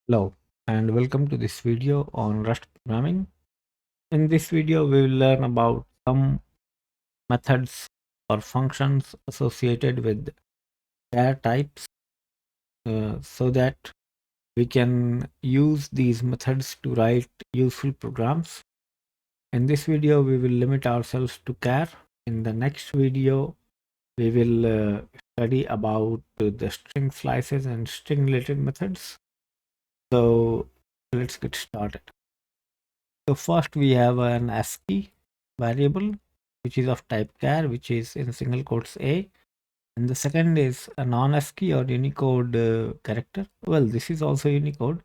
Hello and welcome to this video on Rust programming. In this video, we will learn about some methods or functions associated with char types so that we can use these methods to write useful programs. In this video, we will limit ourselves to char. In the next video, we will study about the string slices and string related methods. So let's get started. So first we have an ASCII variable which is of type char, which is in single quotes A, and the second is a non-ASCII or Unicode character. Well, this is also Unicode,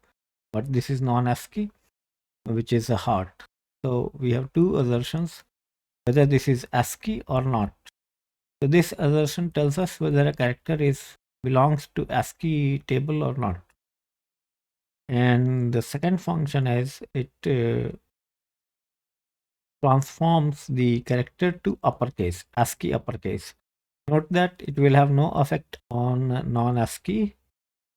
but this is non-ASCII, which is a heart. So we have two assertions whether this is ASCII or not. So this assertion tells us whether a character belongs to ASCII table or not. And the second function is it transforms the character to uppercase, ASCII uppercase. Note that it will have no effect on non-ASCII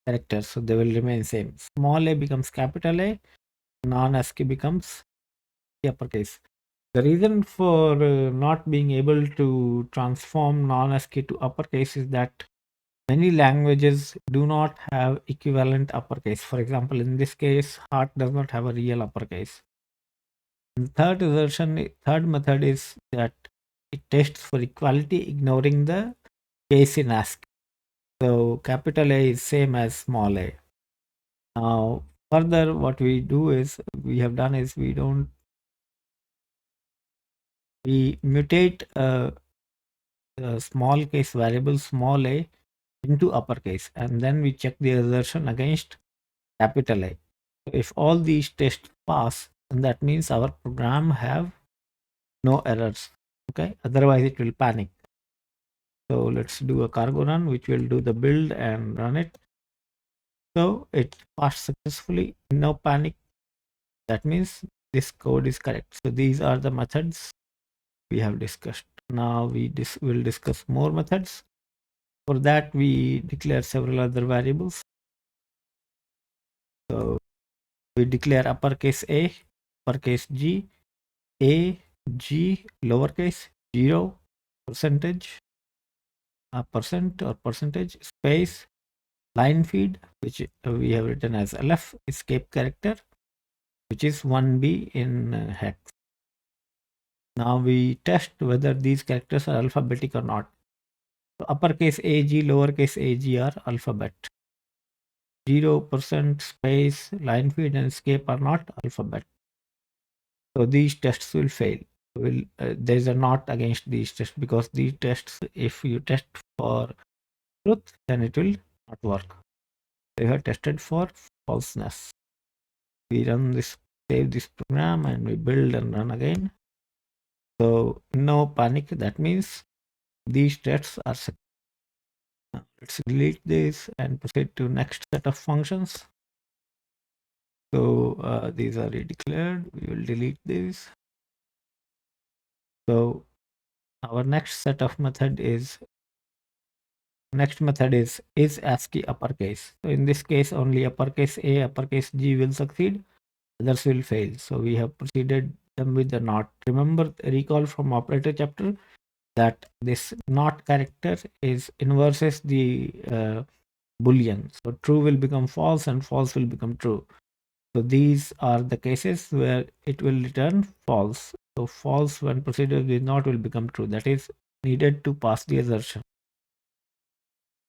characters, so they will remain same. Small a becomes capital A, non-ASCII becomes the uppercase. The reason for not being able to transform non-ASCII to uppercase is that many languages do not have equivalent uppercase. For example, in this case, heart does not have a real uppercase. And third method is that it tests for equality, ignoring the case in ASCII. So capital A is same as small a. Now, further, what we mutate a small case variable small a into uppercase, and then we check the assertion against capital A. So if all these tests pass, then that means our program have no errors. Okay, otherwise it will panic. So let's do a cargo run, which will do the build and run it. So it passed successfully, no panic. That means this code is correct. So these are the methods we have discussed. Now we will discuss more methods. For that, we declare several other variables. So we declare uppercase A, uppercase G, A, G, lowercase, 0, percentage, percent or percentage, space, line feed, which we have written as LF, escape character, which is 1B in hex. Now we test whether these characters are alphabetic or not. So uppercase AG, lowercase ag are alphabet. 0% space, line feed and escape are not alphabet. So these tests will fail. There is a not against these tests, because these tests, if you test for truth, then it will not work. They are tested for falseness. We run this, save this program, and we build and run again. So no panic. That means these tests are successful. Let's delete this and proceed to next set of functions. So these are declared. We will delete this. So our next set of method is ASCII uppercase. So in this case, only uppercase A, uppercase G will succeed, others will fail. So we have proceeded them with the not. Remember, recall from operator chapter that this not character is inverses the boolean. So true will become false and false will become true. So these are the cases where it will return false. So false when proceeded with not will become true. That is needed to pass the assertion.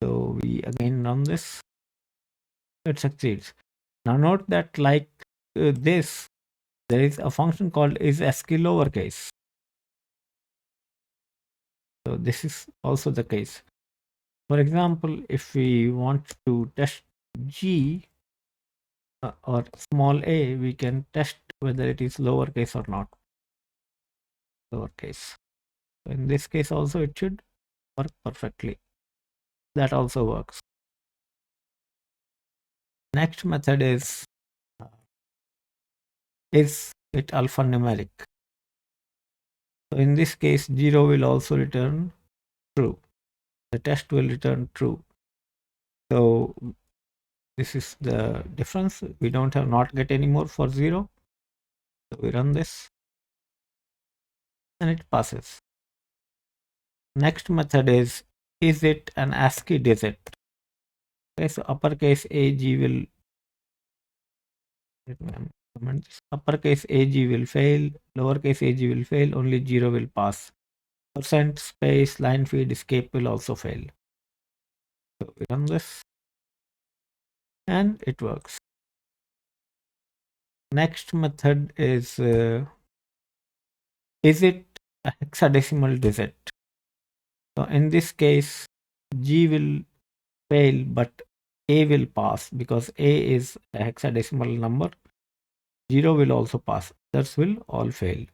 So we again run this. It succeeds. Now note that like this, there is a function called isASCII lowercase. So this is also the case. For example, if we want to test G or small a, we can test whether it is lowercase or not. Lowercase. In this case also it should work perfectly. That also works. Next method is it alphanumeric. So in this case 0 will also return true. The test will return true. So This is the difference. We don't have not get anymore for 0. So we run this and it passes. Next method is it an ASCII digit? Okay, so uppercase AG will uppercase AG will fail, lowercase AG will fail, only 0 will pass. Percent space line feed escape will also fail. So we run this and it works. Next method is it a hexadecimal digit? So in this case, G will fail, but A will pass because A is a hexadecimal number. 0 will also pass. Others will all fail.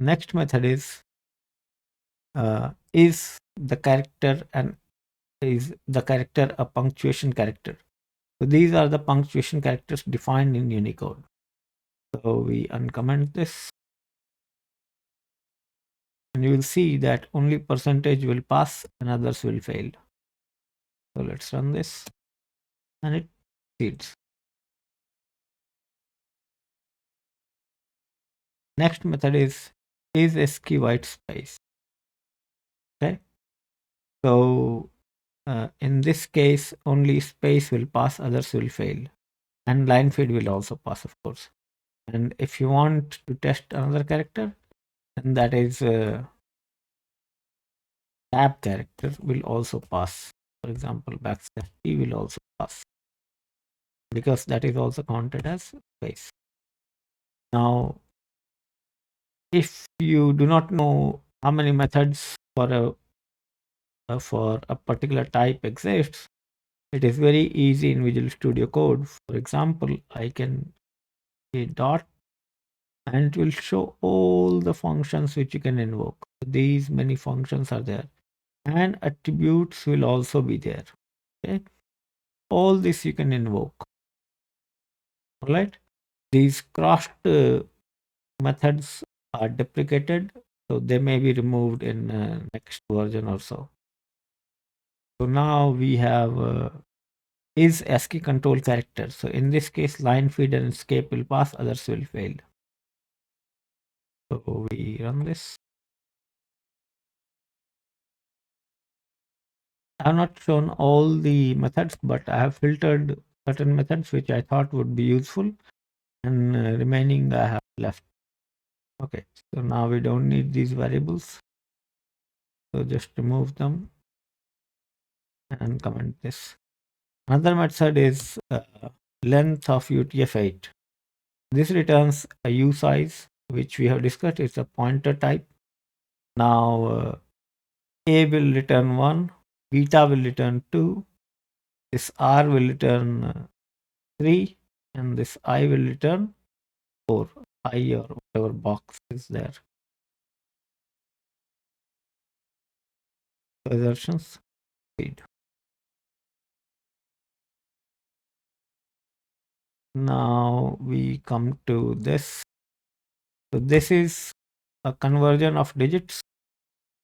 Next method is the character and is the character a punctuation character? So these are the punctuation characters defined in Unicode. So we uncomment this and you will see that only percentage will pass and others will fail. So let's run this and it succeeds. Next method is ASCII white space. Okay. So in this case, only space will pass, others will fail. And line feed will also pass, of course. And if you want to test another character, then that is tab character will also pass. For example, backslash T will also pass because that is also counted as space. Now, if you do not know how many methods for a particular type exists, it is very easy in Visual Studio Code. For example, I can say dot and it will show all the functions which you can invoke. These many functions are there and attributes will also be there. Okay, all this you can invoke. All right, these crossed methods are deprecated, so they may be removed in next version or so. So now we have is ASCII control character. So in this case, line feed and escape will pass, others will fail. So we run this. I have not shown all the methods, but I have filtered certain methods which I thought would be useful, and remaining I have left. Okay, so now we don't need these variables. So just remove them and comment this. Another method is length of UTF-8. This returns a usize, which we have discussed. It's a pointer type. Now A will return 1, beta will return 2, this R will return 3, and this I will return 4, I or whatever box is there. Assertions read. Now we come to this. So this is a conversion of digits.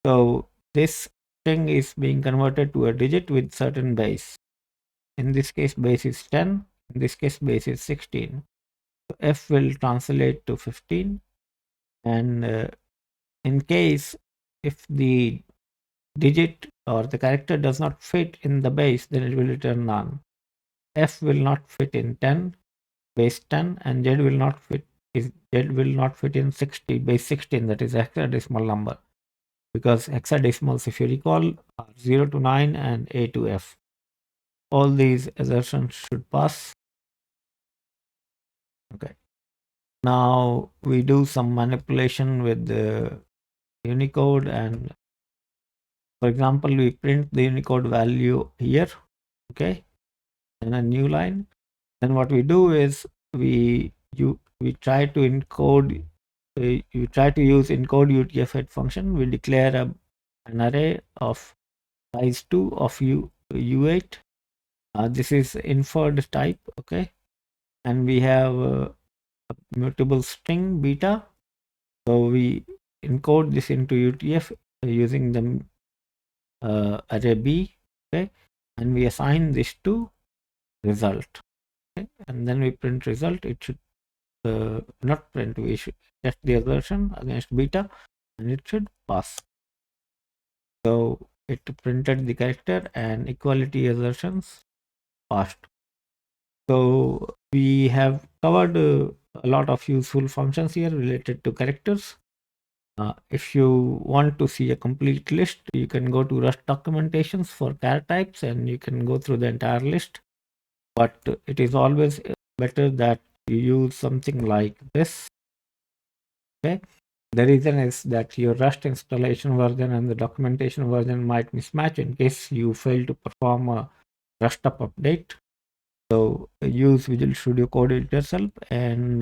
So this string is being converted to a digit with certain base. In this case, base is 10. In this case, base is 16. So F will translate to 15. And in case if the digit or the character does not fit in the base, then it will return none. F will not fit in 10, base 10, and Z will not fit in 60, base 16, that is hexadecimal number. Because hexadecimals, if you recall, are 0 to 9 and A to F. All these assertions should pass. Okay. Now we do some manipulation with the Unicode, and for example, we print the Unicode value here, okay, in a new line. Then what we do is we try to encode. We try to use encode UTF-8 function. We declare an array of size 2 of U8. This is inferred type, okay, and we have a mutable string beta, So we encode this into UTF using the array B, okay, and we assign this to result, okay, and then we print result. It should not print, we should test the assertion against beta, and it should pass. So it printed the character and equality assertions passed. So we have covered a lot of useful functions here related to characters. If you want to see a complete list, you can go to Rust documentations for char types and you can go through the entire list. But it is always better that you use something like this. Okay. The reason is that your Rust installation version and the documentation version might mismatch in case you fail to perform a Rust up update. So use Visual Studio Code it yourself, and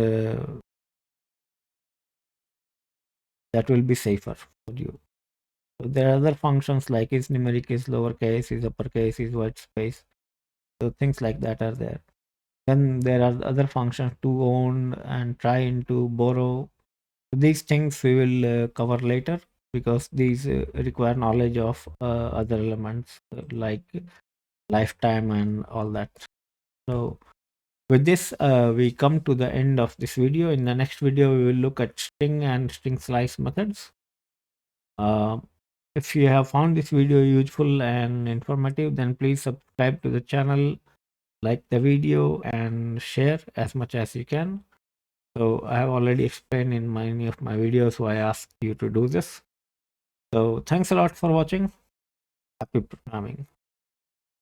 that will be safer for you. So there are other functions like is numeric, is lowercase, is uppercase, is white space. So things like that are there. Then there are other functions to own and try and to borrow. These things we will cover later because these require knowledge of other elements like lifetime and all that. So with this, we come to the end of this video. In the next video, we will look at string and string slice methods. Uh, if you have found this video useful and informative, then please subscribe to the channel, like the video, and share as much as you can. So I have already explained in many of my videos why I asked you to do this. So thanks a lot for watching. Happy programming.